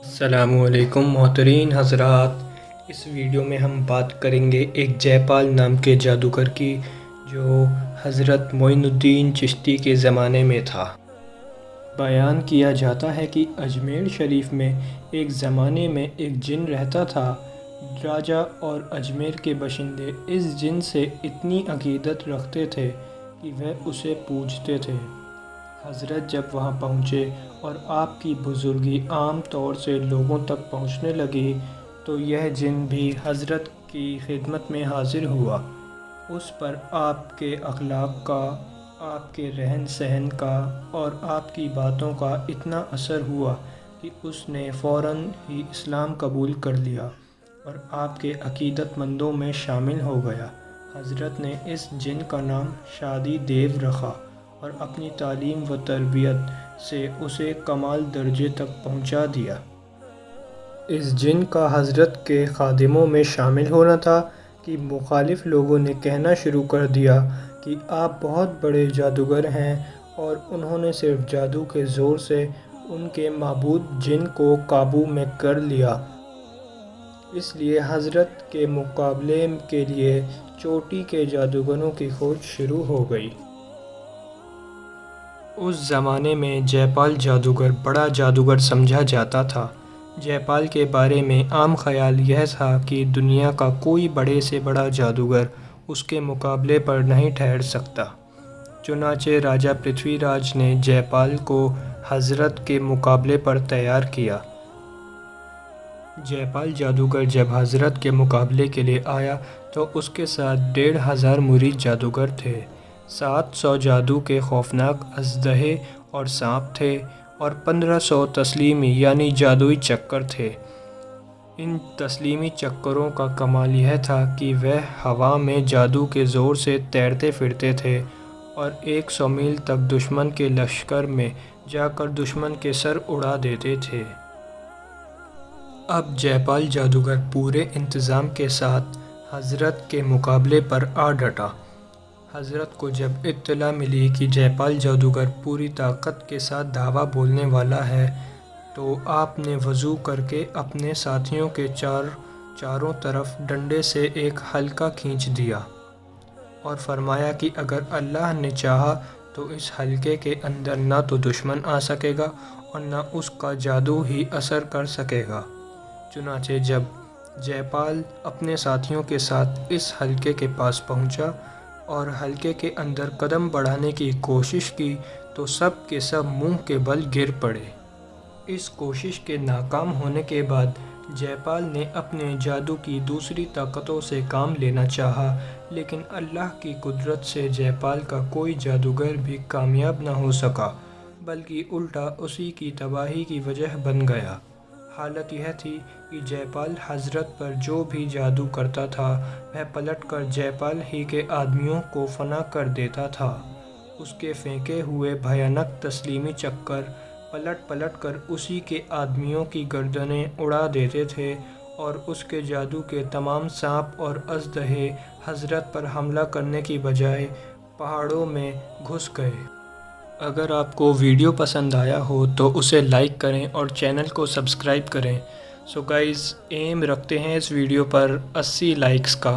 السلام علیکم محترم حضرات، اس ویڈیو میں ہم بات کریں گے ایک جے پال نام کے جادوگر کی جو حضرت معین الدین چشتی کے زمانے میں تھا۔ بیان کیا جاتا ہے کہ اجمیر شریف میں ایک زمانے میں ایک جن رہتا تھا۔ راجہ اور اجمیر کے باشندے اس جن سے اتنی عقیدت رکھتے تھے کہ وہ اسے پوجتے تھے۔ حضرت جب وہاں پہنچے اور آپ کی بزرگی عام طور سے لوگوں تک پہنچنے لگی تو یہ جن بھی حضرت کی خدمت میں حاضر ہوا۔ اس پر آپ کے اخلاق کا، آپ کے رہن سہن کا اور آپ کی باتوں کا اتنا اثر ہوا کہ اس نے فوراً ہی اسلام قبول کر لیا اور آپ کے عقیدت مندوں میں شامل ہو گیا۔ حضرت نے اس جن کا نام شادی دیو رکھا اور اپنی تعلیم و تربیت سے اسے کمال درجے تک پہنچا دیا۔ اس جن کا حضرت کے خادموں میں شامل ہونا تھا کہ مخالف لوگوں نے کہنا شروع کر دیا کہ آپ بہت بڑے جادوگر ہیں، اور انہوں نے صرف جادو کے زور سے ان کے معبود جن کو قابو میں کر لیا۔ اس لیے حضرت کے مقابلے کے لیے چوٹی کے جادوگروں کی کھوج شروع ہو گئی۔ اس زمانے میں جے پال جادوگر بڑا جادوگر سمجھا جاتا تھا۔ جے پال کے بارے میں عام خیال یہ تھا کہ دنیا کا کوئی بڑے سے بڑا جادوگر اس کے مقابلے پر نہیں ٹھہر سکتا۔ چنانچہ راجہ پرتھوی راج نے جے پال کو حضرت کے مقابلے پر تیار کیا۔ جے پال جادوگر جب حضرت کے مقابلے کے لیے آیا تو اس کے ساتھ 1500 مرید جادوگر تھے۔ 700 جادو کے خوفناک اژدہے اور سانپ تھے اور 1500 تسلیمی یعنی جادوئی چکر تھے۔ ان تسلیمی چکروں کا کمال یہ تھا کہ وہ ہوا میں جادو کے زور سے تیرتے پھرتے تھے اور 100 میل تک دشمن کے لشکر میں جا کر دشمن کے سر اڑا دیتے تھے۔ اب جے پال جادوگر پورے انتظام کے ساتھ حضرت کے مقابلے پر آ ڈٹا۔ حضرت کو جب اطلاع ملی کہ جے پال جادوگر پوری طاقت کے ساتھ دعویٰ بولنے والا ہے تو آپ نے وضو کر کے اپنے ساتھیوں کے چاروں طرف ڈنڈے سے ایک حلقہ کھینچ دیا اور فرمایا کہ اگر اللہ نے چاہا تو اس حلقے کے اندر نہ تو دشمن آ سکے گا اور نہ اس کا جادو ہی اثر کر سکے گا۔ چنانچہ جب جے پال اپنے ساتھیوں کے ساتھ اس حلقے کے پاس پہنچا اور حلقے کے اندر قدم بڑھانے کی کوشش کی تو سب کے سب منہ کے بل گر پڑے۔ اس کوشش کے ناکام ہونے کے بعد جے پال نے اپنے جادو کی دوسری طاقتوں سے کام لینا چاہا، لیکن اللہ کی قدرت سے جے پال کا کوئی جادوگر بھی کامیاب نہ ہو سکا، بلکہ الٹا اسی کی تباہی کی وجہ بن گیا۔ حالت یہ تھی کہ جے پال حضرت پر جو بھی جادو کرتا تھا وہ پلٹ کر جے پال ہی کے آدمیوں کو فنا کر دیتا تھا۔ اس کے پھینکے ہوئے بھیانک تسلیمی چکر پلٹ پلٹ کر اسی کے آدمیوں کی گردنیں اڑا دیتے تھے اور اس کے جادو کے تمام سانپ اور اژدہے حضرت پر حملہ کرنے کی بجائے پہاڑوں میں گھس گئے۔ اگر آپ کو ویڈیو پسند آیا ہو تو اسے لائک کریں اور چینل کو سبسکرائب کریں۔ سو گائز، ایم رکھتے ہیں اس ویڈیو پر 80 لائکس کا۔